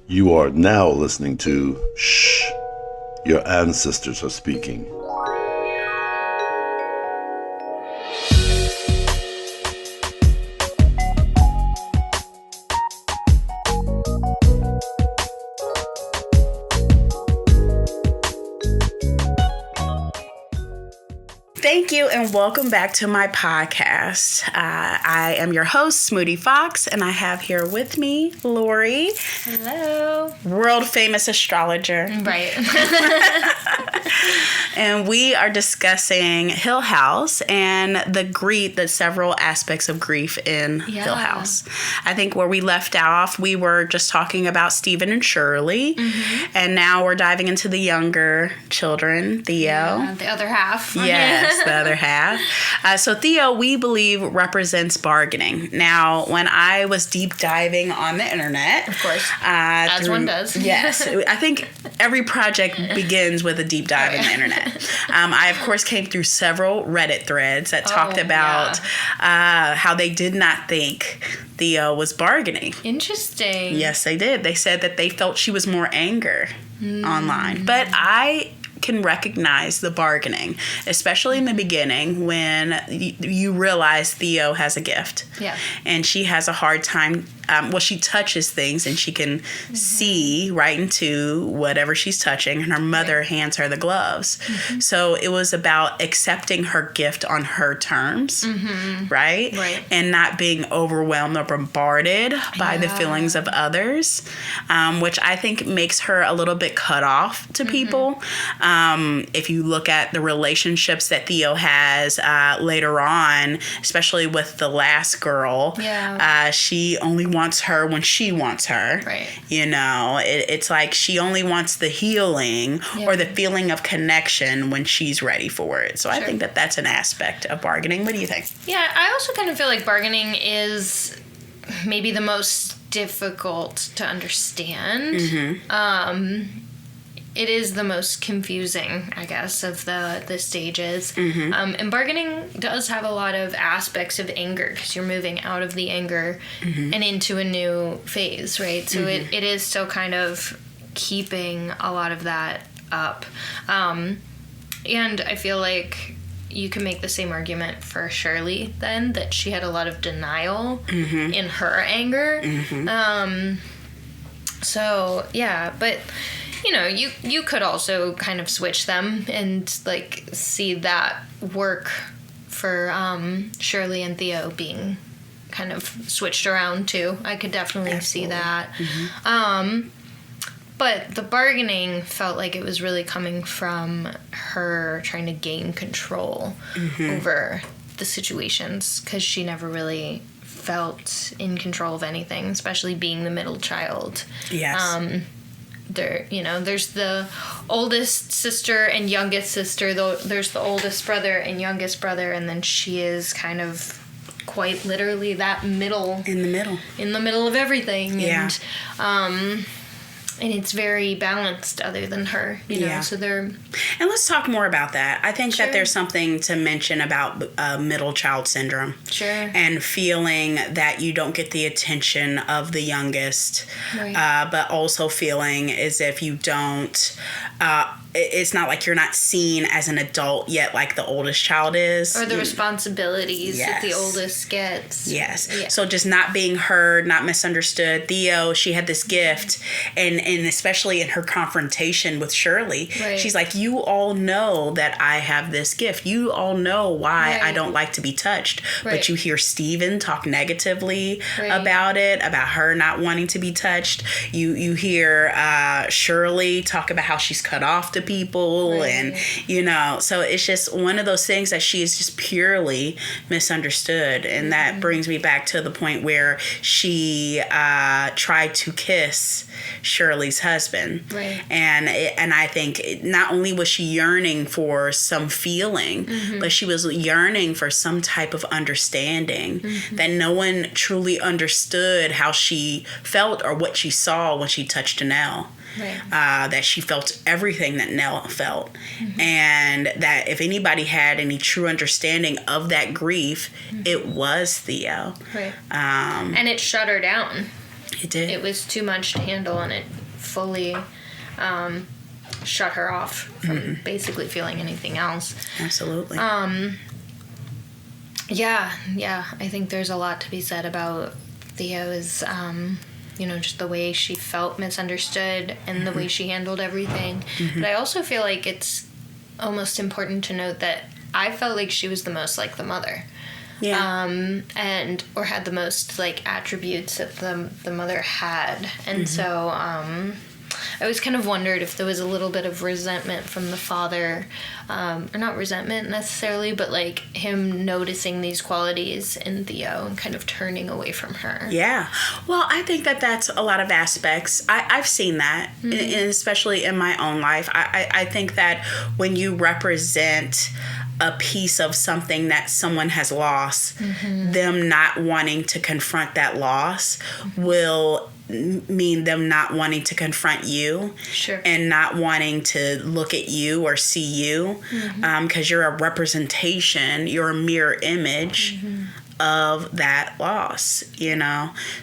You are now listening to Shh, Your Ancestors Are Speaking. Thank you and welcome back to my podcast. I am your host, Smootyfox, and I have here with me Lori. Hello. World famous astrologer. Right. And we are discussing Hill House and the several aspects of grief in Hill House. I think where we left off, we were just talking about Stephen and Shirley, and now we're diving into the younger children, Theo. Yeah, the other half. Yes, the other half. So Theo, we believe, represents bargaining. Now, when I was deep diving on the internet, Of course, as one does. Yes, I think every project begins with a deep dive in the internet. I, of course, came through several Reddit threads that talked about how they did not think Theo was bargaining. Interesting. Yes, they did. They said that they felt she was more anger online. But I can recognize the bargaining, especially in the beginning when you realize Theo has a gift. Yeah. And she has a hard time. She touches things and she can see right into whatever she's touching, and her mother hands her the gloves. So it was about accepting her gift on her terms, right? Right. And not being overwhelmed or bombarded by the feelings of others, which I think makes her a little bit cut off to people. If you look at the relationships that Theo has later on, especially with the last girl, she only wants her when she wants her. Right. You know, it's like she only wants the healing or the feeling of connection when she's ready for it. So I think that that's an aspect of bargaining. What do you think? Yeah, I also kind of feel like bargaining is maybe the most difficult to understand. It is the most confusing, I guess, of the stages. And bargaining does have a lot of aspects of anger because you're moving out of the anger and into a new phase, right? So it is still kind of keeping a lot of that up. And I feel like you can make the same argument for Shirley then, that she had a lot of denial in her anger. So, yeah, but you know, you could also kind of switch them and, like, see that work for Shirley and Theo being kind of switched around, too. I could definitely see that. But the bargaining felt like it was really coming from her trying to gain control over the situations, because she never really felt in control of anything, especially being the middle child. Yes. There's the oldest sister and youngest sister. There's the oldest brother and youngest brother, and then she is kind of quite literally that middle. In the middle of everything. Yeah. And it's very balanced other than her, you know, so they're... And let's talk more about that. I think that there's something to mention about middle child syndrome. Sure. And feeling that you don't get the attention of the youngest, but also feeling as if you don't... it's not like you're not seen as an adult yet like the oldest child is. Or the responsibilities that the oldest gets. Yes. Yeah. So just not being heard, not misunderstood. Theo, she had this gift, and especially in her confrontation with Shirley, she's like, you all know that I have this gift. You all know why I don't like to be touched. But you hear Stephen talk negatively about it, about her not wanting to be touched. You hear Shirley talk about how she's cut off to people, and you know, so it's just one of those things that she is just purely misunderstood. And that brings me back to the point where she tried to kiss Shirley's husband, and I think not only was she yearning for some feeling, but she was yearning for some type of understanding that no one truly understood how she felt or what she saw when she touched Nell. That she felt everything that Nell felt, and that if anybody had any true understanding of that grief, it was Theo. And it shut her down. It did. It was too much to handle, and it fully shut her off from basically feeling anything else. Absolutely. Yeah, I think there's a lot to be said about Theo's, just the way she felt misunderstood and the way she handled everything. But I also feel like it's almost important to note that I felt like she was the most like the mother. Yeah. Or had the most like attributes that the mother had. And so I always kind of wondered if there was a little bit of resentment from the father, or not resentment necessarily, but like him noticing these qualities in Theo and kind of turning away from her. Yeah. Well, I think that that's a lot of aspects. I've seen that, and especially in my own life. I think that when you represent a piece of something that someone has lost, them not wanting to confront that loss will mean them not wanting to confront you. Sure. And not wanting to look at you or see you, because you're a representation, you're a mirror image of that loss,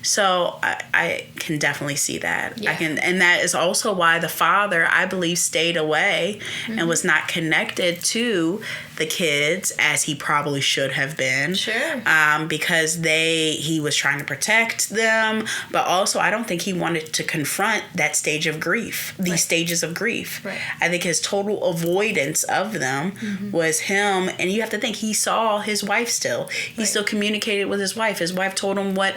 so I can definitely see that. Yeah. And that is also why the father, I believe, stayed away and was not connected to the kids as he probably should have been. Sure. Because he was trying to protect them, but also I don't think he wanted to confront that stage of grief, these stages of grief. Right. I think his total avoidance of them was him, and you have to think he saw his wife still. He still communicated with his wife. His wife told him what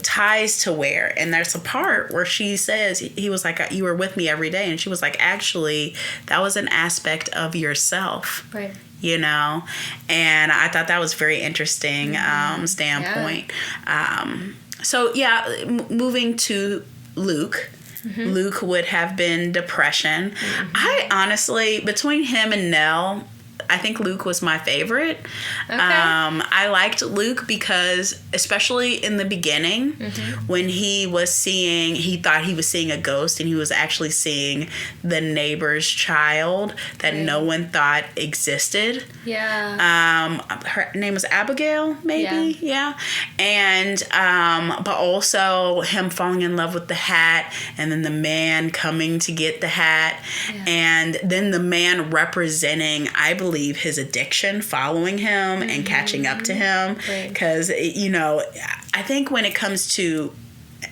ties to wear, and there's a part where she says, he was like, you were with me every day, and she was like, actually, that was an aspect of yourself. Right. And I thought that was very interesting standpoint. Yeah. Moving to Luke. Luke would have been depression. I honestly, between him and Nell, I think Luke was my favorite. Okay. I liked Luke because, especially in the beginning, when he thought he was seeing a ghost, and he was actually seeing the neighbor's child that no one thought existed. Yeah. Her name was Abigail, maybe? Yeah. And, but also him falling in love with the hat, and then the man coming to get the hat, and then the man representing, I believe, his addiction following him and catching up to him. Because, I think when it comes to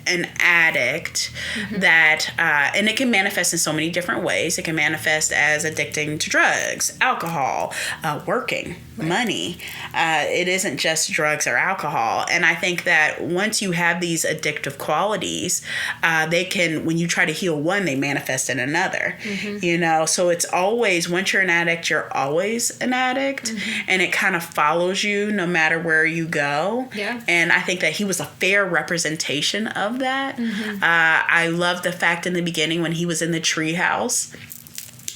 an addict that and it can manifest in so many different ways. It can manifest as addicting to drugs, alcohol, working, money. It isn't just drugs or alcohol. And I think that once you have these addictive qualities, they can, when you try to heal one, they manifest in another. So it's always, once you're an addict, you're always an addict, and it kind of follows you no matter where you go. And I think that he was a fair representation of that. I love the fact in the beginning when he was in the treehouse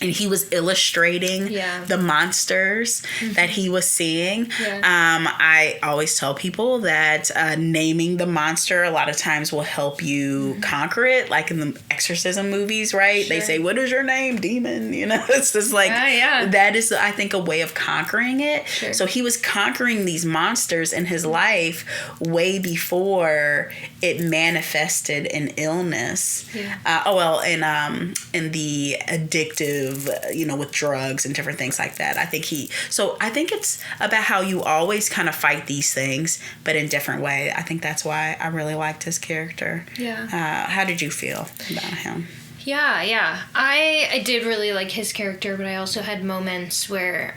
and he was illustrating the monsters that he was seeing. I always tell people that naming the monster a lot of times will help you conquer it, like in the exorcism movies, right? They say, what is your name, demon? It's just like, that is, I think, a way of conquering it. So he was conquering these monsters in his life way before it manifested in illness. In the addictive, with drugs and different things like that. I think it's about how you always kind of fight these things, but in different way. I think that's why I really liked his character. How did you feel about him? I did really like his character, but I also had moments where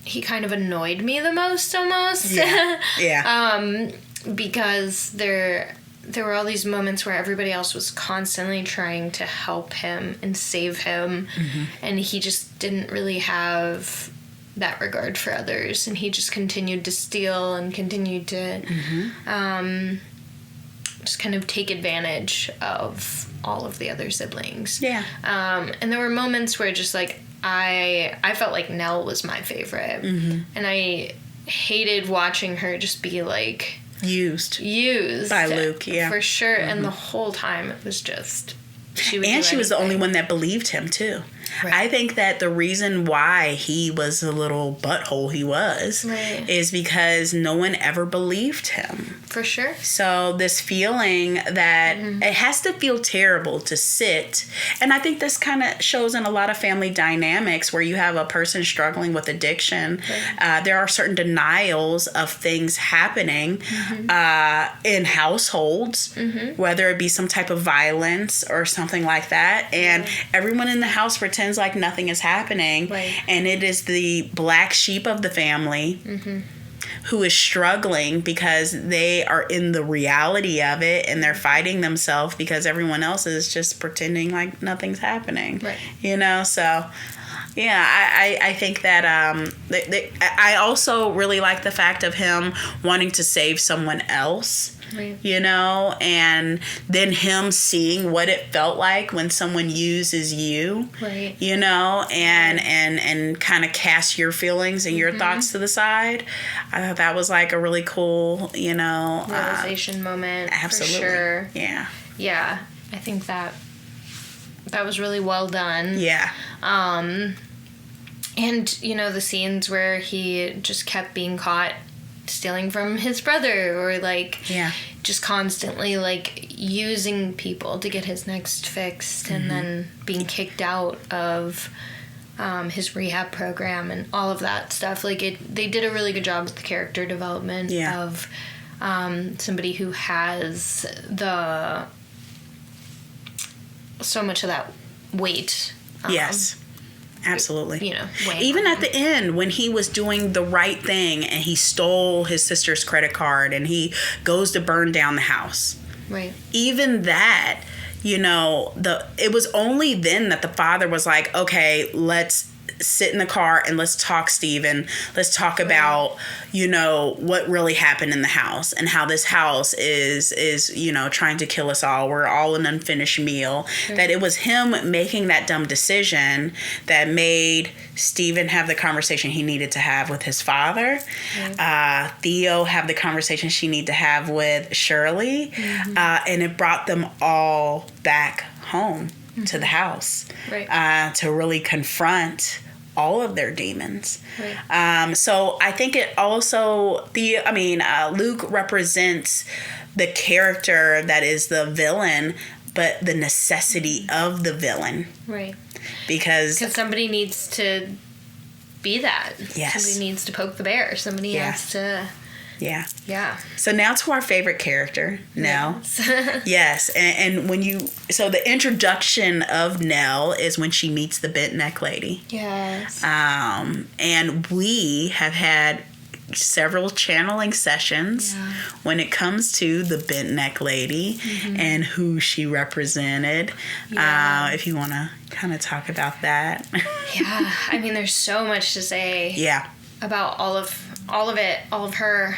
he kind of annoyed me the most, almost. Because there were all these moments where everybody else was constantly trying to help him and save him, and he just didn't really have that regard for others, and he just continued to steal and continued to just kind of take advantage of all of the other siblings. And there were moments where just like I felt like Nell was my favorite, and I hated watching her just be like used by Luke, for sure. And the whole time it was just she was the only one that believed him too. Right. I think that the reason why he was a little butthole he was is because no one ever believed him. For sure. So this feeling that it has to feel terrible to sit, and I think this kind of shows in a lot of family dynamics where you have a person struggling with addiction. There are certain denials of things happening in households, whether it be some type of violence or something like that, and everyone in the house pretends like nothing is happening, and it is the black sheep of the family who is struggling because they are in the reality of it, and they're fighting themselves because everyone else is just pretending like nothing's happening. You know, so yeah, I think that I also really like the fact of him wanting to save someone else. You know, and then him seeing what it felt like when someone uses you, you know, and kind of cast your feelings and your thoughts to the side. I thought that was like a really cool, you know, realization moment. Absolutely. For sure. Yeah. Yeah. I think that was really well done. Yeah. And, you know, the scenes where he just kept being caught stealing from his brother, or like just constantly like using people to get his next fix, and then being kicked out of his rehab program and all of that stuff. Like they did a really good job with the character development of somebody who has so much of that weight. Yes. Absolutely. You know, even at the end when he was doing the right thing and he stole his sister's credit card and he goes to burn down the house. Right. Even that, you know, it was only then that the father was like, okay, let's sit in the car and let's talk, Steven. Let's talk about, you know, what really happened in the house and how this house is, you know, trying to kill us all. We're all an unfinished meal. That it was him making that dumb decision that made Steven have the conversation he needed to have with his father. Theo have the conversation she needed to have with Shirley. And it brought them all back home to the house to really confront all of their demons. So I think it also Luke represents the character that is the villain, but the necessity of the villain. Because somebody needs to be that. Somebody needs to poke the bear. Somebody has to. Yeah. So now to our favorite character, Nell. Yes. And when so the introduction of Nell is when she meets the bent neck lady. Yes. And we have had several channeling sessions when it comes to the bent neck lady and who she represented. If you want to kind of talk about that. I mean, there's so much to say. About all of her.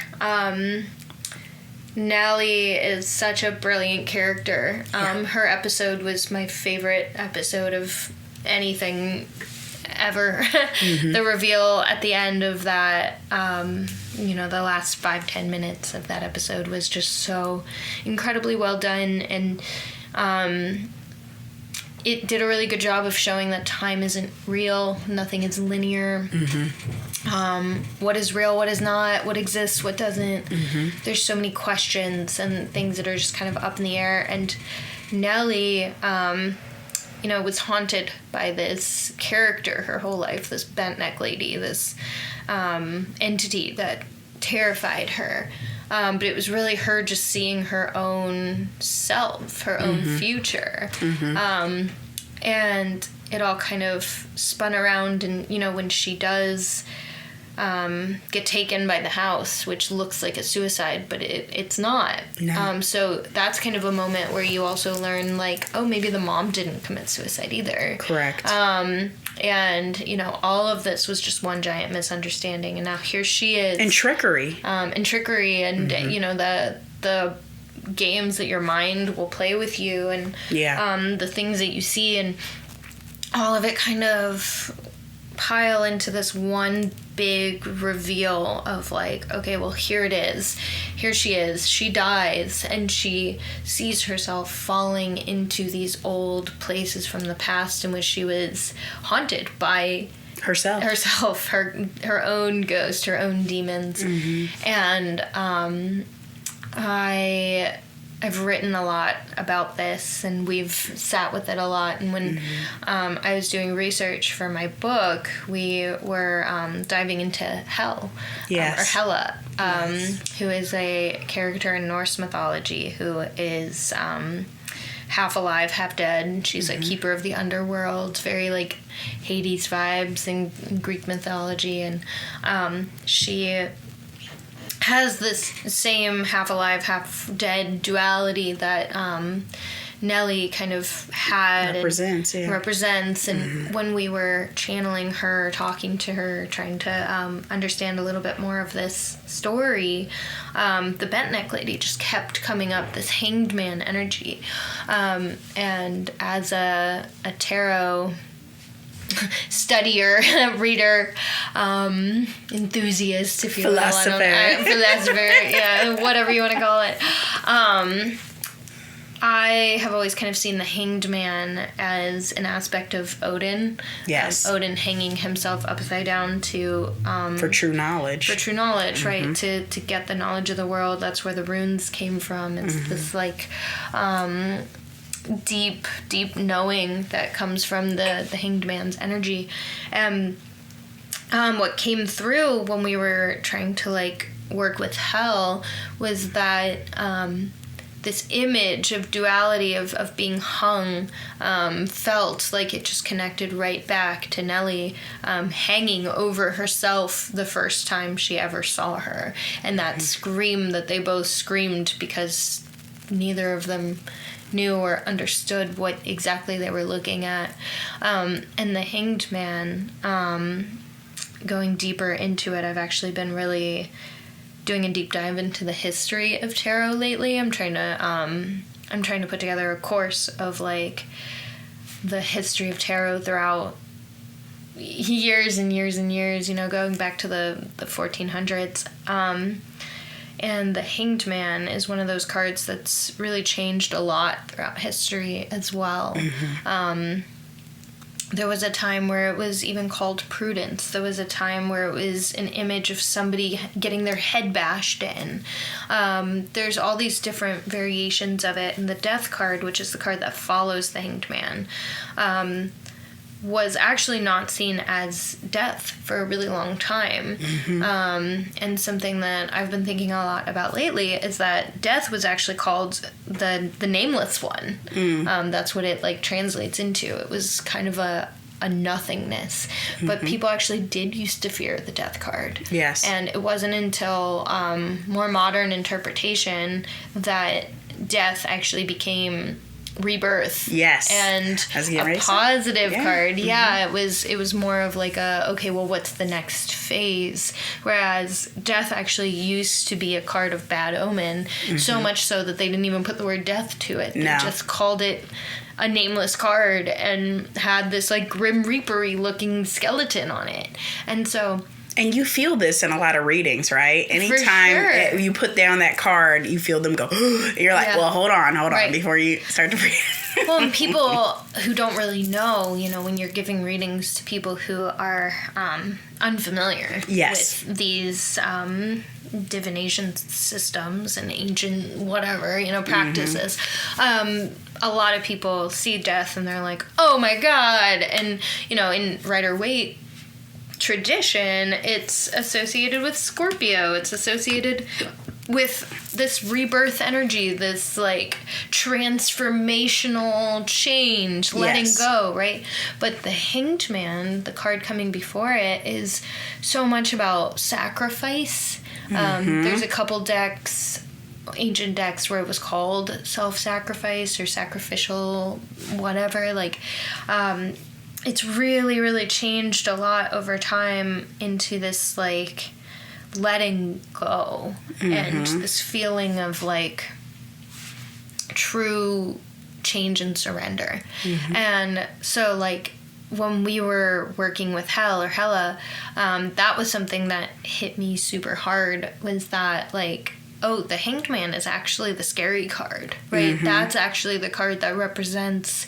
Nellie is such a brilliant character. Her episode was my favorite episode of anything ever. The reveal at the end of that, you know, the last 5-10 minutes of that episode was just so incredibly well done, and it did a really good job of showing that time isn't real, nothing is linear. What is real, what is not, what exists, what doesn't. There's so many questions and things that are just kind of up in the air. And Nellie, you know, was haunted by this character her whole life, this bent neck lady, this entity that terrified her. But it was really her just seeing her own self, her own future. And it all kind of spun around, and, you know, when she does get taken by the house, which looks like a suicide, but it's not. So that's kind of a moment where you also learn, like, oh, maybe the mom didn't commit suicide either. Correct. And, you know, all of this was just one giant misunderstanding, and now here she is. And trickery. And, you know, the games that your mind will play with you, and the things that you see, and all of it kind of pile into this one big reveal of like, okay, well, here it is. Here she is. She dies, and she sees herself falling into these old places from the past in which she was haunted by herself, her own ghost, her own demons. And I've written a lot about this, and we've sat with it a lot. And when I was doing research for my book, we were diving into Hel, or Hela, who is a character in Norse mythology who is half alive, half dead. She's a keeper of the underworld, very like Hades vibes in Greek mythology, and she has this same half alive, half dead duality that Nellie kind of had represents. And when we were channeling her, talking to her, trying to understand a little bit more of this story, the bent neck lady just kept coming up, this hanged man energy. And as a tarot studier, reader, enthusiast, if you will. Philosopher, yeah, whatever you want to call it. I have always kind of seen the hanged man as an aspect of Odin. Yes. Odin hanging himself upside down to... for true knowledge. Right? To get the knowledge of the world. That's where the runes came from. It's this, like... deep knowing that comes from the hanged man's energy. And what came through when we were trying to like work with Hel was that this image of duality of being hung felt like it just connected right back to Nellie hanging over herself the first time she ever saw her, and that scream that they both screamed because neither of them knew or understood what exactly they were looking at. And the hanged man, going deeper into it, I've actually been really doing a deep dive into the history of tarot lately. I'm trying to put together a course of like the history of tarot throughout years and years and years, going back to the 1400s. And the Hanged Man is one of those cards that's really changed a lot throughout history as well. There was a time where it was even called Prudence. There was a time where it was an image of somebody getting their head bashed in. There's all these different variations of it. And the Death card, which is the card that follows the Hanged Man, was actually not seen as death for a really long time. And something that I've been thinking a lot about lately is that death was actually called the nameless one. That's what it like translates into. It was kind of a nothingness. But people actually did used to fear the Death card. Yes. And it wasn't until more modern interpretation that death actually became rebirth. Yes. And a positive card. Yeah, it was more of like okay, well, what's the next phase? Whereas death actually used to be a card of bad omen, so much so that they didn't even put the word death to it. They just called it a nameless card and had this like Grim Reaper-y looking skeleton on it. And so... And you feel this in a lot of readings, right? Anytime you put down that card, you feel them go, and you're like, well, hold on, before you start to read. Well, and people who don't really know, when you're giving readings to people who are unfamiliar with these divination systems and ancient whatever, practices, a lot of people see death and they're like, oh my God. And, in Rider-Waite tradition, it's associated with Scorpio. It's associated with this rebirth energy, this like transformational change, letting go, right? But the Hanged Man, the card coming before it, is so much about sacrifice. There's a couple decks, ancient decks, where it was called self-sacrifice or sacrificial whatever, like it's really, really changed a lot over time into this, like, letting go and this feeling of, like, true change and surrender. And so, like, when we were working with Hella, that was something that hit me super hard, was that, like, oh, the Hanged Man is actually the scary card, right? That's actually the card that represents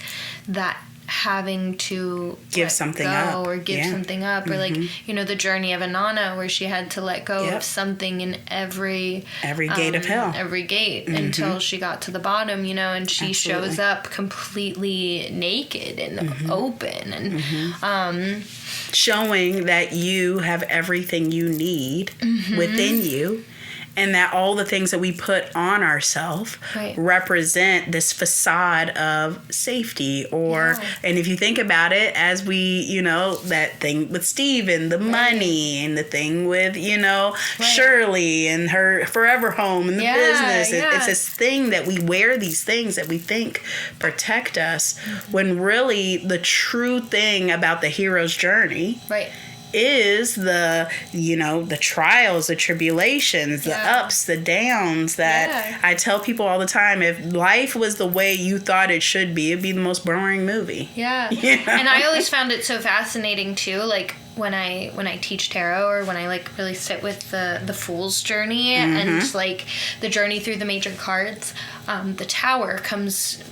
that having to give something up, or give something up, or like, you know, the journey of Inanna, where she had to let go of something in every gate of hell, every gate, until she got to the bottom, you know, and she shows up completely naked and open, and showing that you have everything you need within you. And that all the things that we put on ourselves represent this facade of safety, and if you think about it, as we, you know, that thing with Steven, the money, and the thing with, you know, Shirley and her forever home and the business. It's this thing that we wear, these things that we think protect us, when really the true thing about the hero's journey is the, you know, the trials, the tribulations, the ups, the downs, that I tell people all the time, if life was the way you thought it should be, it'd be the most boring movie. Yeah. You know? And I always found it so fascinating too, like when I teach tarot, or when I like really sit with the Fool's journey and like the journey through the major cards, the Tower comes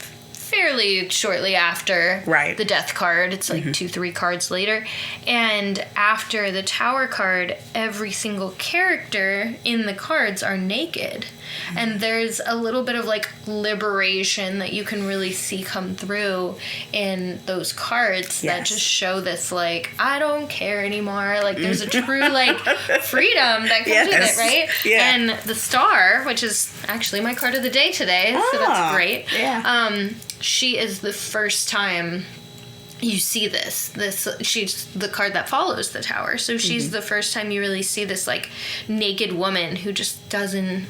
fairly shortly after the Death card. It's like 2-3 cards later. And after the Tower card, every single character in the cards are naked. And there's a little bit of like liberation that you can really see come through in those cards that just show this, like, I don't care anymore. Like, there's a true like freedom that comes with it, right? Yeah. And the Star, which is actually my card of the day today, so that's great. Yeah. She is the first time you see this. She's the card that follows the Tower. So she's the first time you really see this like naked woman who just doesn't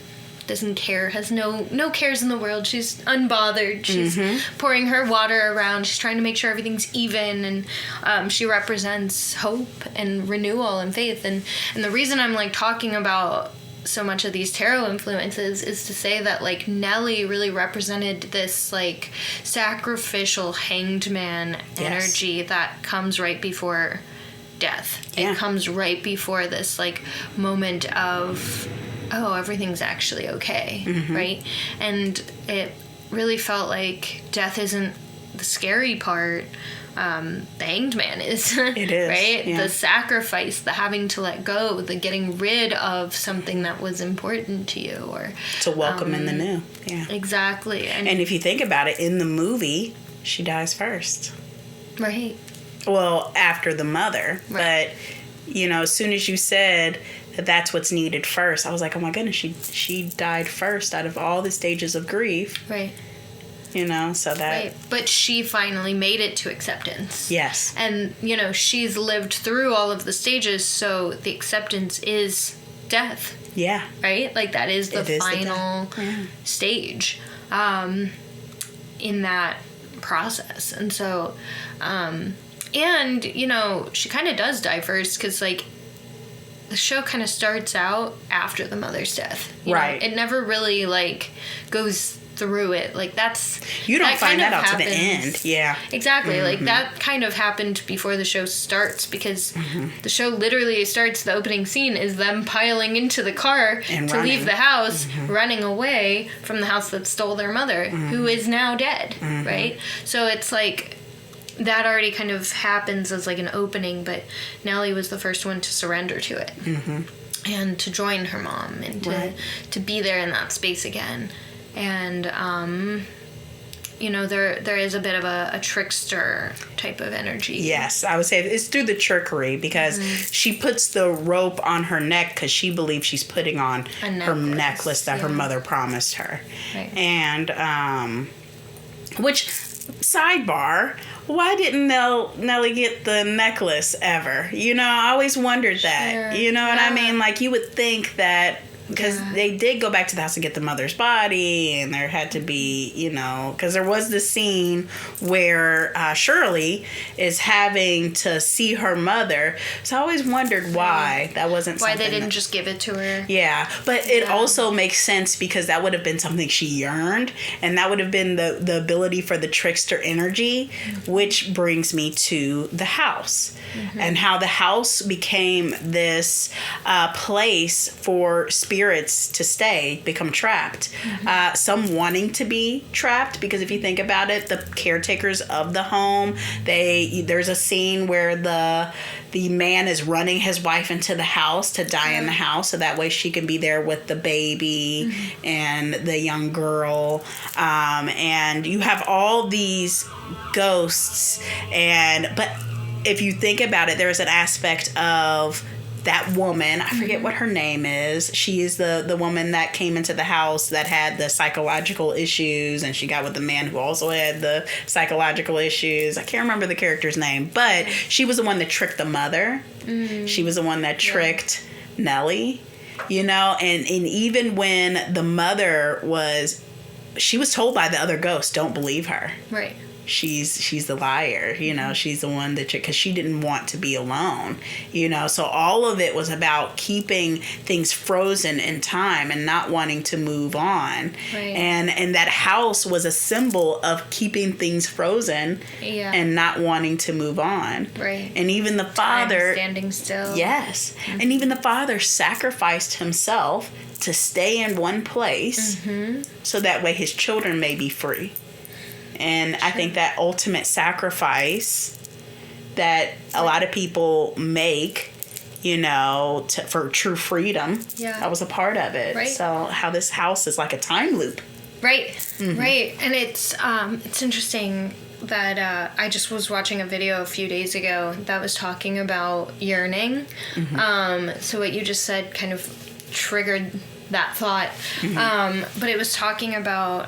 care, has no cares in the world. She's unbothered. She's pouring her water around. She's trying to make sure everything's even, and she represents hope and renewal and faith. And the reason I'm like talking about so much of these tarot influences is to say that like Nellie really represented this like sacrificial hanged man energy that comes right before death. It comes right before this like moment of, oh, everything's actually okay, right? And it really felt like death isn't the scary part. The Hanged Man is. It is. Right? Yeah. The sacrifice, the having to let go, the getting rid of something that was important to you, or to welcome in the new. Yeah. Exactly. And if you think about it, in the movie, she dies first. Right. Well, after the mother. Right. But, you know, as soon as you said that that's what's needed first, I was like, oh my goodness, she died first out of all the stages of grief. Right. You know, so that... Right. But she finally made it to acceptance. Yes. And, you know, she's lived through all of the stages, so the acceptance is death. Yeah. Right? Like, that is the final stage in that process. And so, and, you know, she kind of does die first, because, like, the show kind of starts out after the mother's death. You know? It never really, like, goes through it. Like, that's... You don't find that out to the end. Yeah. Exactly. Like, that kind of happened before the show starts, because the show literally starts, the opening scene is them piling into the car and to leave the house, running away from the house that stole their mother, who is now dead, right? So it's like... that already kind of happens as like an opening, but Nellie was the first one to surrender to it and to join her mom and to be there in that space again. And you know, there is a bit of a trickster type of energy. Yes, I would say it's through the trickery, because she puts the rope on her neck because she believes she's putting on her necklace that her mother promised her. Right. And which, sidebar, why didn't Nellie get the necklace ever? You know, I always wondered that. You know what I mean? Like, you would think that because they did go back to the house to get the mother's body, and there had to be, because there was this scene where Shirley is having to see her mother. So I always wondered why that wasn't why something they didn't just give it to her. Yeah, but it also makes sense because that would have been something she yearned, and that would have been the ability for the trickster energy, which brings me to the house, and how the house became this place for spirits to stay, become trapped. Some wanting to be trapped, because if you think about it, the caretakers of the home, there's a scene where the man is running his wife into the house to die in the house, so that way she can be there with the baby and the young girl. And you have all these ghosts, but if you think about it, there's an aspect of that woman, I forget what her name is. She is the woman that came into the house that had the psychological issues, and she got with the man who also had the psychological issues. I can't remember the character's name, but she was the one that tricked the mother. She was the one that tricked Nellie, and even when the mother she was told by the other ghost, don't believe her. Right. She's the liar, she's the one that, because she didn't want to be alone, so all of it was about keeping things frozen in time and not wanting to move on. Right. And that house was a symbol of keeping things frozen and not wanting to move on. Right. And even the father, time standing still. Yes. And even the father sacrificed himself to stay in one place so that way his children may be free. And I think that ultimate sacrifice that a lot of people make, for true freedom, that was a part of it. Right. So how this house is like a time loop. Right, right. And it's interesting that I just was watching a video a few days ago that was talking about yearning. So what you just said kind of triggered that thought. But it was talking about...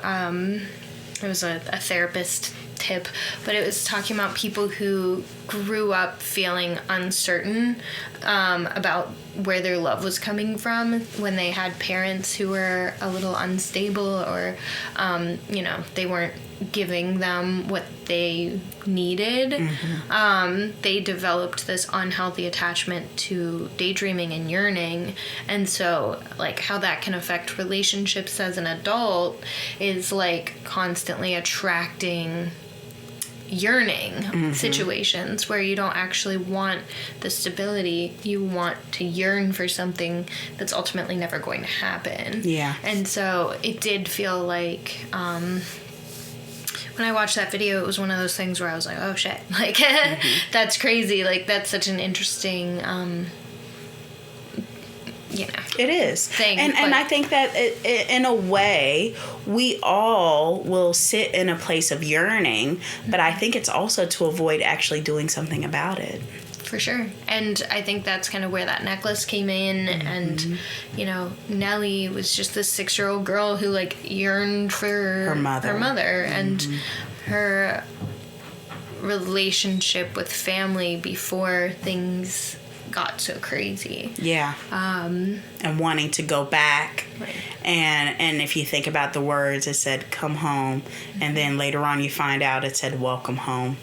it was a therapist tip, but it was talking about people who grew up feeling uncertain about where their love was coming from when they had parents who were a little unstable, or they weren't giving them what they needed. They developed this unhealthy attachment to daydreaming and yearning, and so like how that can affect relationships as an adult is like constantly attracting yearning situations where you don't actually want the stability. You want to yearn for something that's ultimately never going to happen. Yeah. And so it did feel like when I watched that video, it was one of those things where I was like, oh shit, like that's crazy. Like that's such an interesting it is thing. And I think that in a way we all will sit in a place of yearning, but I think it's also to avoid actually doing something about it. For sure. And I think that's kind of where that necklace came in. And Nellie was just this 6-year-old girl who like yearned for her mother and her relationship with family before things got so crazy. Yeah. And wanting to go back. Right. And if you think about the words, it said, come home. And then later on you find out it said, welcome home.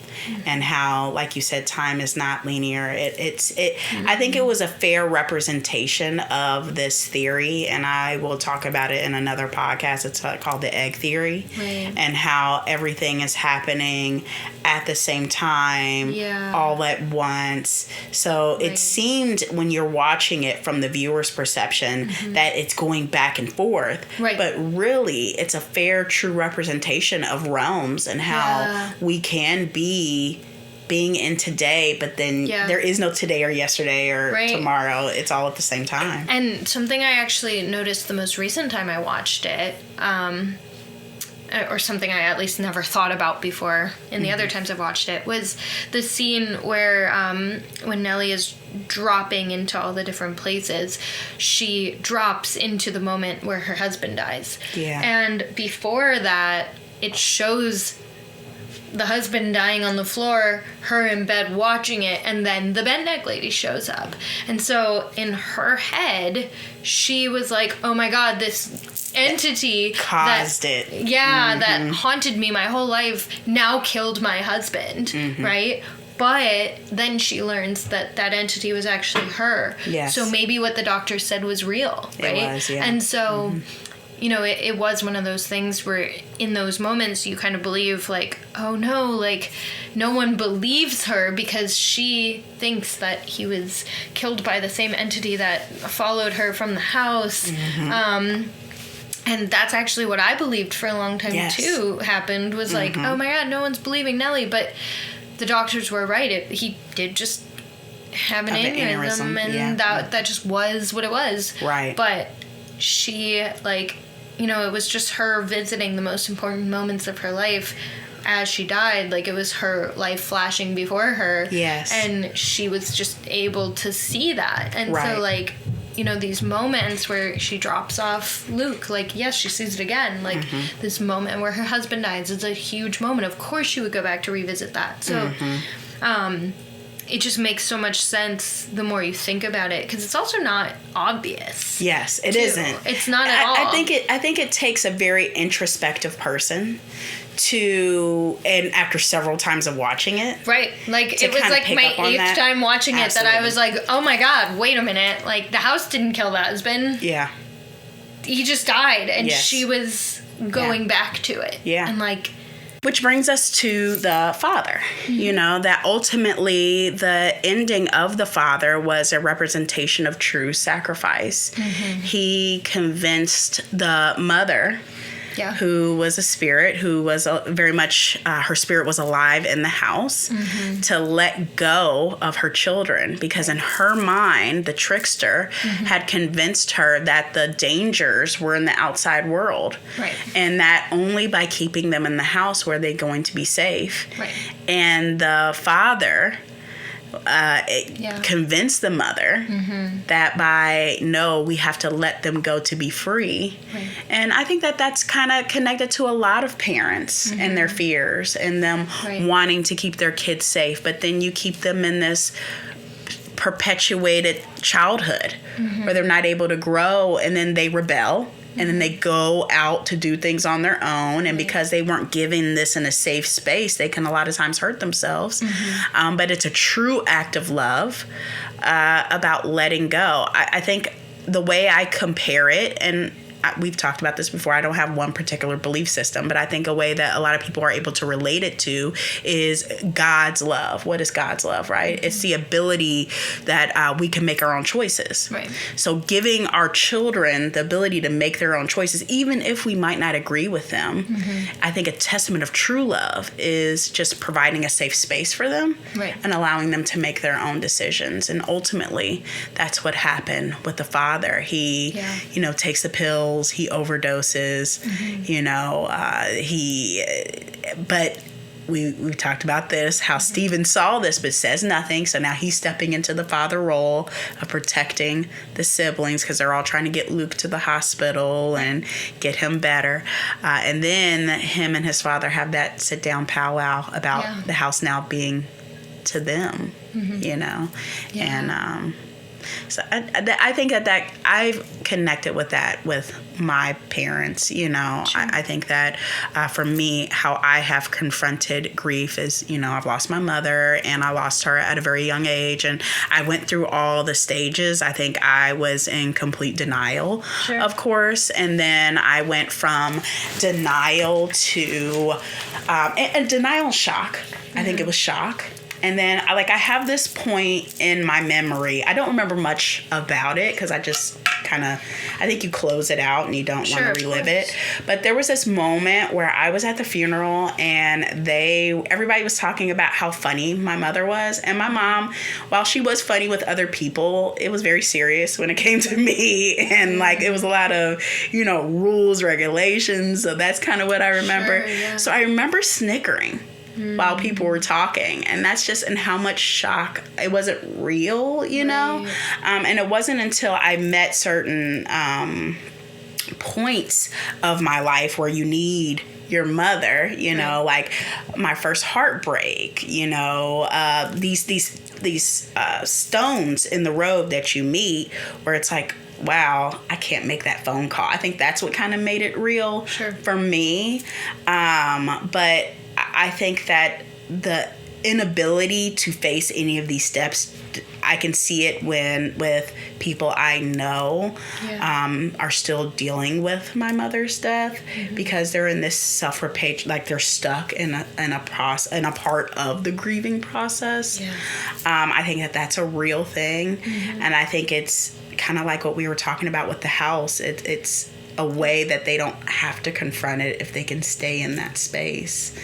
And how, like you said, time is not linear. I think it was a fair representation of this theory. And I will talk about it in another podcast. It's called the egg theory. Right. And how everything is happening at the same time, all at once. So it seemed when you're watching it from the viewer's perception that it's going back and forth. Right. But really, it's a fair, true representation of realms and how we can be being in today, but then there is no today or yesterday or tomorrow. It's all at the same time. And something I actually noticed the most recent time I watched it, or something I at least never thought about before in the other times I've watched it, was the scene where when Nellie is dropping into all the different places, she drops into the moment where her husband dies. Yeah. And before that, it shows the husband dying on the floor, her in bed watching it, and then the bent neck lady shows up. And so in her head, she was like, oh my God, this entity caused it. Yeah, that haunted me my whole life now killed my husband, right? But then she learns that that entity was actually her. Yes. So maybe what the doctor said was real, right? It was, yeah. And so, you know, it was one of those things where in those moments you kind of believe, like, oh no, like, no one believes her because she thinks that he was killed by the same entity that followed her from the house. And that's actually what I believed for a long time, too, happened, was like, oh my God, no one's believing Nellie. But the doctors were right. He did just have an aneurysm, and that just was what it was. Right. But she, like, you know, it was just her visiting the most important moments of her life as she died. Like, it was her life flashing before her. Yes. And she was just able to see that. And so, like, you know, these moments where she drops off Luke, like, yes, she sees it again. Like, this moment where her husband dies is a huge moment. Of course she would go back to revisit that. So, it just makes so much sense the more you think about it, because it's also not obvious. Yes, it isn't. It's not at all. I think it takes a very introspective person to, and after several times of watching it. Right. Like, it was like my 8th time watching it that I was like, oh my God, wait a minute. Like, the house didn't kill the husband. Yeah. He just died, and she was going back to it. Yeah. And, like... Which brings us to the father, you know, that ultimately the ending of the father was a representation of true sacrifice. He convinced the mother, who was a spirit, who was very much, her spirit was alive in the house, to let go of her children, because in her mind, the trickster had convinced her that the dangers were in the outside world. Right. And that only by keeping them in the house were they going to be safe. Right. And the father... convinced the mother that we have to let them go to be free. Right. And I think that that's kind of connected to a lot of parents and their fears and them wanting to keep their kids safe. But then you keep them in this perpetuated childhood where they're not able to grow, and then they rebel. And then they go out to do things on their own. And because they weren't given this in a safe space, they can a lot of times hurt themselves. But it's a true act of love about letting go. I think the way I compare it, and we've talked about this before, I don't have one particular belief system, but I think a way that a lot of people are able to relate it to is God's love. What is God's love, right? It's the ability that we can make our own choices. Right. So giving our children the ability to make their own choices, even if we might not agree with them, I think a testament of true love is just providing a safe space for them and allowing them to make their own decisions. And ultimately, that's what happened with the father. He, you know, takes the pills, he overdoses, you know, but we talked about this, how Stephen saw this but says nothing. So now he's stepping into the father role of protecting the siblings, because they're all trying to get Luke to the hospital and get him better. And then him and his father have that sit down powwow about the house now being to them, you know, and so I think that I've connected with that with my parents, you know. I think that for me, how I have confronted grief is, you know, I've lost my mother, and I lost her at a very young age, and I went through all the stages. I think I was in complete denial, of course, and then I went from denial to and denial and shock. I think it was shock. And then I have this point in my memory. I don't remember much about it because I just I think you close it out and you don't want to relive it. But there was this moment where I was at the funeral, and everybody was talking about how funny my mother was. And my mom, while she was funny with other people, it was very serious when it came to me. And it was a lot of, you know, rules, regulations. So that's kind of what I remember. So I remember snickering while people were talking, and that's just in how much shock. It wasn't real, you know. And it wasn't until I met certain points of my life where you need your mother, you know, like my first heartbreak, you know, these stones in the road that you meet where it's like, wow, I can't make that phone call. I think that's what kind of made it real for me. But I think that the inability to face any of these steps, I can see it with people I know are still dealing with my mother's death because they're in this self-repair, like they're stuck in a process, in a part of the grieving process. I think that that's a real thing, and I think it's kind of like what we were talking about with the house. It's a way that they don't have to confront it if they can stay in that space.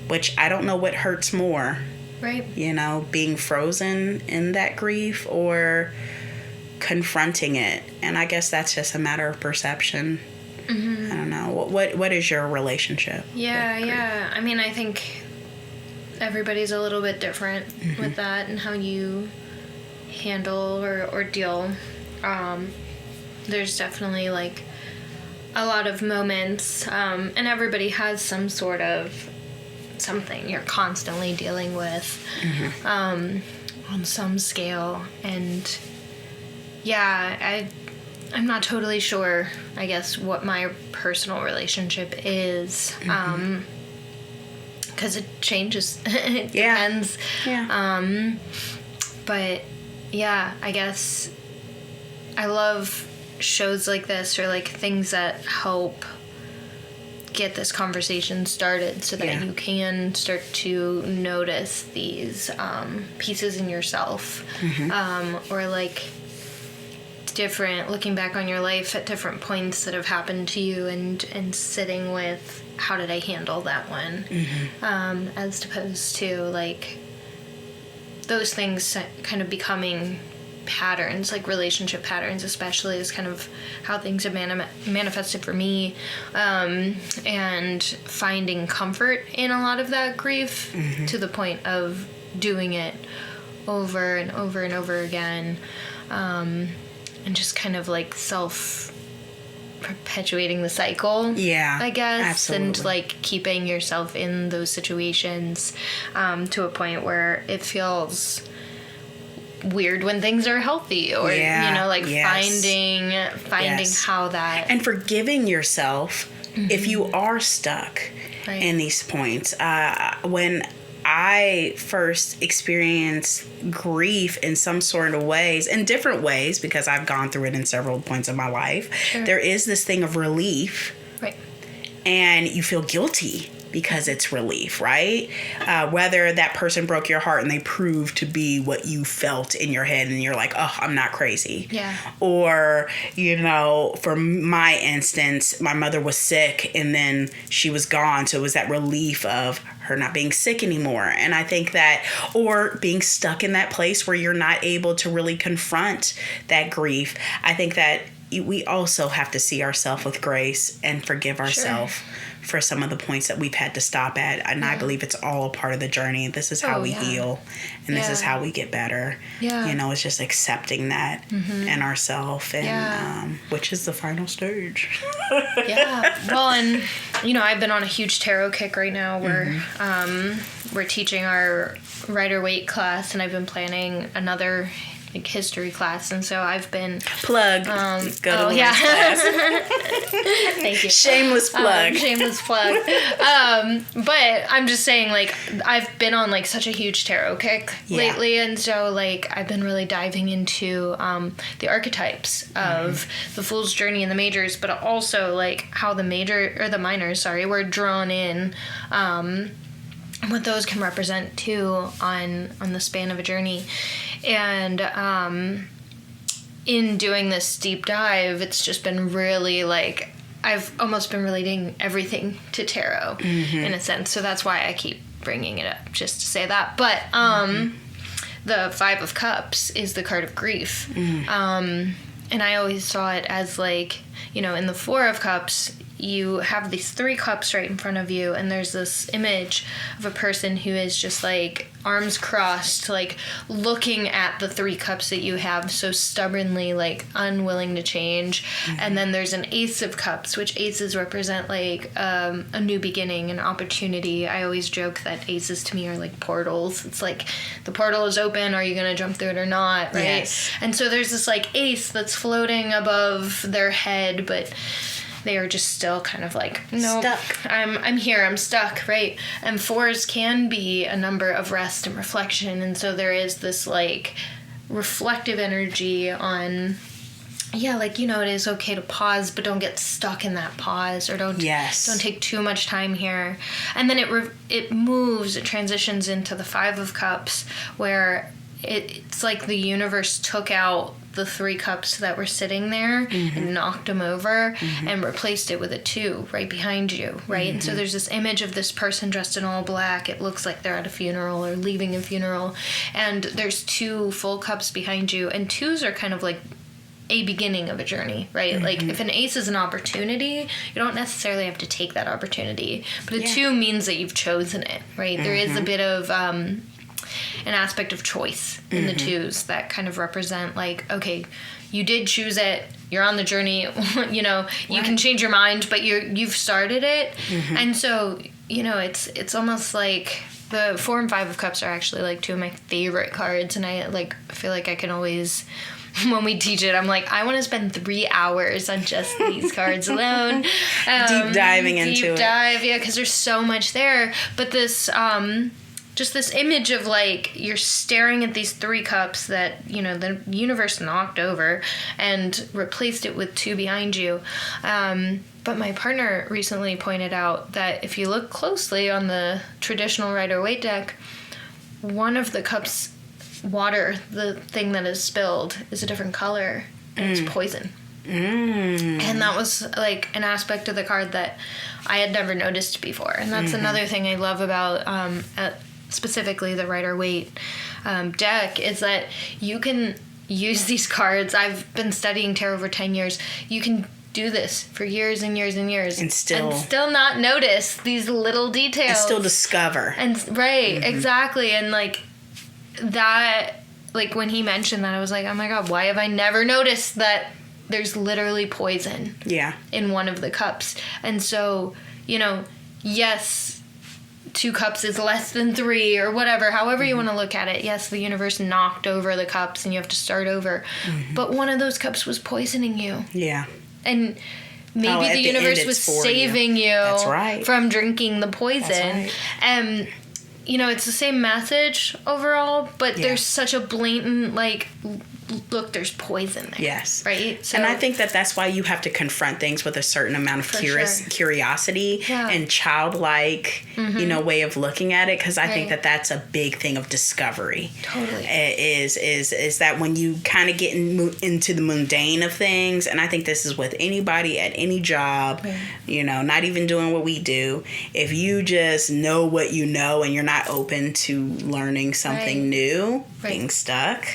Which I don't know what hurts more. Right. You know, being frozen in that grief or confronting it. And I guess that's just a matter of perception. I don't know. What is your relationship? Yeah. I mean, I think everybody's a little bit different with that and how you handle or deal. There's definitely like a lot of moments, and everybody has some sort of something you're constantly dealing with on some scale. And I'm not totally sure, I guess, what my personal relationship is, because it changes. It depends. But I guess I love shows like this, or like things that help get this conversation started so that you can start to notice these pieces in yourself, or like looking back on your life at different points that have happened to you and sitting with how did I handle that one, as opposed to like those things kind of becoming patterns, like relationship patterns especially, is kind of how things have manifested for me, and finding comfort in a lot of that grief to the point of doing it over and over and over again, and just kind of like perpetuating the cycle, I guess. Absolutely. And like keeping yourself in those situations to a point where it feels weird when things are healthy, or you know, like finding how that, and forgiving yourself if you are stuck in these points. When I first experienced grief in some sort of ways, in different ways, because I've gone through it in several points of my life, there is this thing of relief, and you feel guilty because it's relief, right? Whether that person broke your heart and they proved to be what you felt in your head and you're like, oh, I'm not crazy. Or, you know, for my instance, my mother was sick and then she was gone. So it was that relief of her not being sick anymore. And I think that, or being stuck in that place where you're not able to really confront that grief. I think that we also have to see ourselves with grace and forgive ourselves for some of the points that we've had to stop at. And I believe it's all a part of the journey. This is how we heal, and this is how we get better. You know, it's just accepting that in ourselves, and which is the final stage. Well, and you know, I've been on a huge tarot kick right now where we're teaching our Rider-Waite class, and I've been planning another like history class, and so I've been plug. Go to class. Thank you. Shameless plug. But I'm just saying, like, I've been on like such a huge tarot kick lately, and so like I've been really diving into the archetypes of the Fool's Journey and the Majors, but also like how the minors were drawn in. What those can represent too on the span of a journey. And in doing this deep dive, it's just been really like, I've almost been relating everything to tarot in a sense. So that's why I keep bringing it up, just to say that. But the Five of Cups is the card of grief. And I always saw it as like in the Four of Cups, you have these 3 cups right in front of you, and there's this image of a person who is just like arms crossed, like looking at the 3 cups that you have so stubbornly, like unwilling to change. And then there's an Ace of Cups, which aces represent like a new beginning, an opportunity. I always joke that aces to me are like portals. It's like the portal is open, are you going to jump through it or not, right? Yes. And so there's this like ace that's floating above their head, but they are just still kind of like, no, stuck. I'm here, I'm stuck, right? And 4s can be a number of rest and reflection, and so there is this like reflective energy on, like, it is okay to pause, but don't get stuck in that pause, or don't take too much time here. And then it transitions into the 5 of Cups, where it's like the universe took out the 3 cups that were sitting there and knocked them over and replaced it with a 2 right behind you, right? And so there's this image of this person dressed in all black. It looks like they're at a funeral or leaving a funeral, and there's 2 full cups behind you, and 2s are kind of like a beginning of a journey, right? Like if an ace is an opportunity, you don't necessarily have to take that opportunity, but a 2 means that you've chosen it, right? There is a bit of an aspect of choice in the 2s that kind of represent like, okay, you did choose it, you're on the journey, you can change your mind, but you've started it. And so, it's almost like the 4 and 5 of Cups are actually like 2 of my favorite cards, and I feel like I can always, when we teach it, I'm like, I want to spend 3 hours on just these cards alone. Deep diving into it. Deep dive, yeah, because there's so much there. But this, just this image of like, you're staring at these 3 cups that, the universe knocked over and replaced it with 2 behind you. But my partner recently pointed out that if you look closely on the traditional Rider-Waite deck, one of the cups, water, the thing that is spilled, is a different color, and it's poison. And that was like an aspect of the card that I had never noticed before. And that's another thing I love about specifically the Rider-Waite deck, is that you can use these cards. I've been studying tarot for 10 years. You can do this for years and years and years and still not notice these little details, and still discover. And exactly. And like that, like when he mentioned that, I was like, oh my god, why have I never noticed that there's literally poison in one of the cups? And so, yes, 2 cups is less than 3, or whatever, however you want to look at it. Yes, the universe knocked over the cups and you have to start over. But one of those cups was poisoning you. Yeah. And maybe the universe was saving you That's right. from drinking the poison. That's right. And, it's the same message overall, but there's such a blatant, like, look, there's poison there. Yes. Right? So, and I think that that's why you have to confront things with a certain amount of curiosity and childlike, way of looking at it. Because I think that that's a big thing of discovery. Totally. Is that when you kind of get into the mundane of things, and I think this is with anybody at any job, not even doing what we do. If you just know what you know and you're not open to learning something new, being stuck,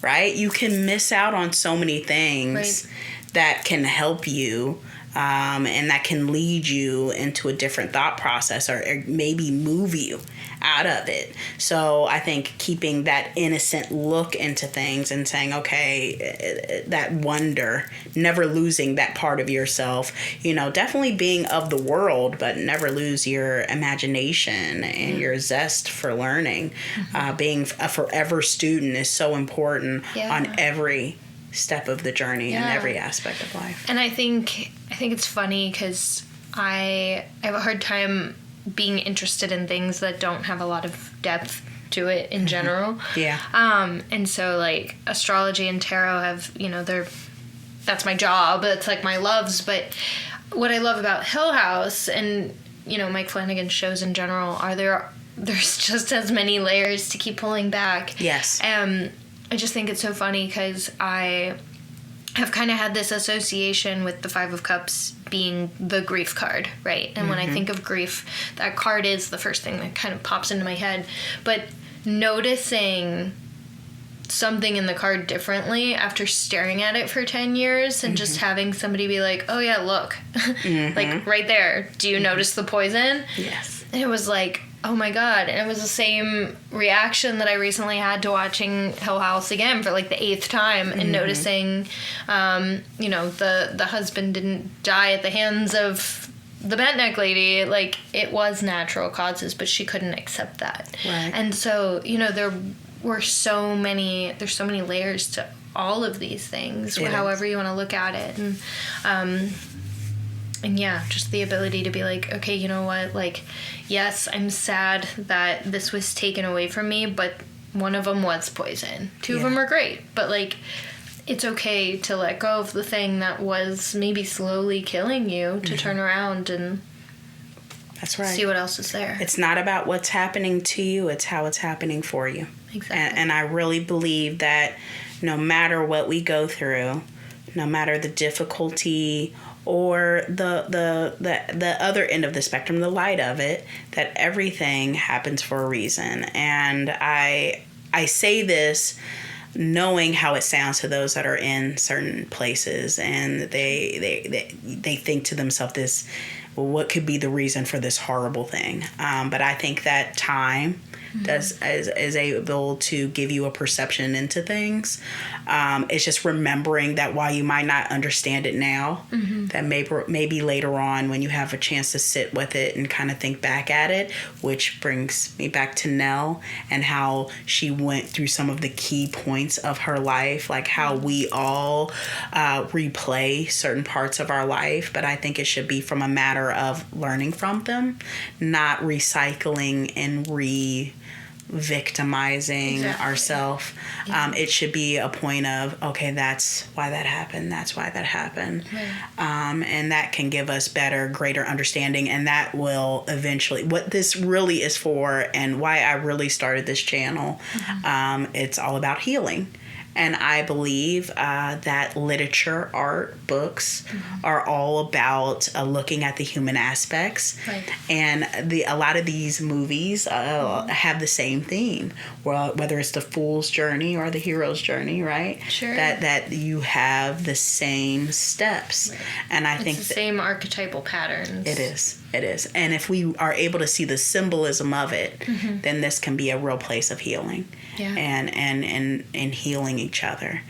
right? You can miss out on so many things that can help you and that can lead you into a different thought process, or maybe move you out of it. So I think keeping that innocent look into things and saying, okay, that wonder, never losing that part of yourself, definitely being of the world, but never lose your imagination and your zest for learning. Being a forever student is so important on every step of the journey and every aspect of life. And I think it's funny because I have a hard time being interested in things that don't have a lot of depth to it in general. And so like astrology and tarot have, that's my job. It's like my loves. But what I love about Hill House and, Mike Flanagan's shows in general are there's just as many layers to keep pulling back. Yes. I just think it's so funny because I have kind of had this association with the 5 of Cups being the grief card, right? And when I think of grief, that card is the first thing that kind of pops into my head. But noticing something in the car differently after staring at it for 10 years and just having somebody be like, oh yeah, look, like right there, do you notice the poison? Yes. And it was like, oh my God. And it was the same reaction that I recently had to watching Hill House again for like the 8th time and noticing, you know, the husband didn't die at the hands of the bent neck lady. Like, it was natural causes, but she couldn't accept that. Right. And so, you know, there's so many layers to all of these things, however you want to look at it. And yeah, just the ability to be like, okay, you know what, like, yes, I'm sad that this was taken away from me, but one of them was poison. 2 of them are great, but like, it's okay to let go of the thing that was maybe slowly killing you to turn around and that's right. see what else is there. It's not about what's happening to you, it's how it's happening for you. Exactly. And I really believe that no matter what we go through, no matter the difficulty or the other end of the spectrum, the light of it, that everything happens for a reason. And I say this knowing how it sounds to those that are in certain places, and they think to themselves this, well, what could be the reason for this horrible thing? But I think that time is able to give you a perception into things. It's just remembering that while you might not understand it now, that maybe later on when you have a chance to sit with it and kind of think back at it, which brings me back to Nell and how she went through some of the key points of her life, like how we all replay certain parts of our life, but I think it should be from a matter of learning from them, not recycling and victimizing ourselves. It should be a point of, okay, that's why that happened. And that can give us greater understanding. And that will eventually, what this really is for and why I really started this channel, it's all about healing. And I believe that literature, art, books are all about looking at the human aspects. Right. And a lot of these movies have the same theme, whether it's the fool's journey or the hero's journey, right? Sure. That you have the same steps. Right. And I think the same archetypal patterns. It is. And if we are able to see the symbolism of it, then this can be a real place of healing. Yeah. And healing each other.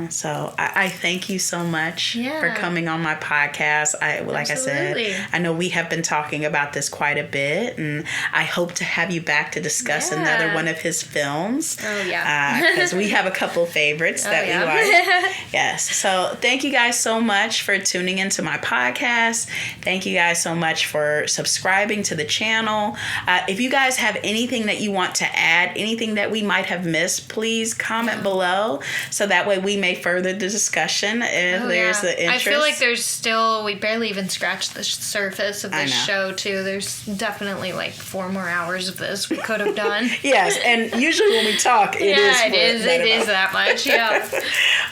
So I thank you so much for coming on my podcast. Like Absolutely. I said, I know we have been talking about this quite a bit, and I hope to have you back to discuss another one of his films. Oh, yeah. Because we have a couple favorites that we like. Yes. So thank you guys so much for tuning into my podcast. Thank you guys so much for subscribing to the channel. If you guys have anything that you want to add, anything that we might have missed, please comment below so that way we may further the discussion if there's the interest. I feel like we barely even scratched the surface of this show too. There's definitely like 4 more hours of this we could have done. Yes, and usually when we talk, it is that much. Yeah.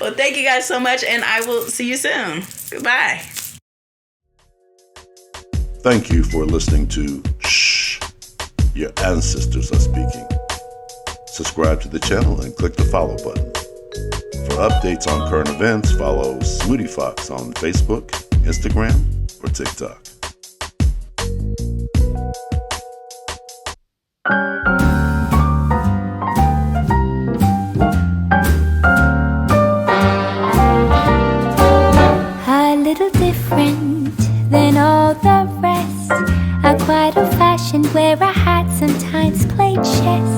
Well, thank you guys so much, and I will see you soon. Goodbye. Thank you for listening to Shh, Your Ancestors Are Speaking. Subscribe to the channel and click the follow button. For updates on current events, follow Smootyfox on Facebook, Instagram, or TikTok. A little different than all the rest. I'm quite old-fashioned, wear a hat, sometimes played chess.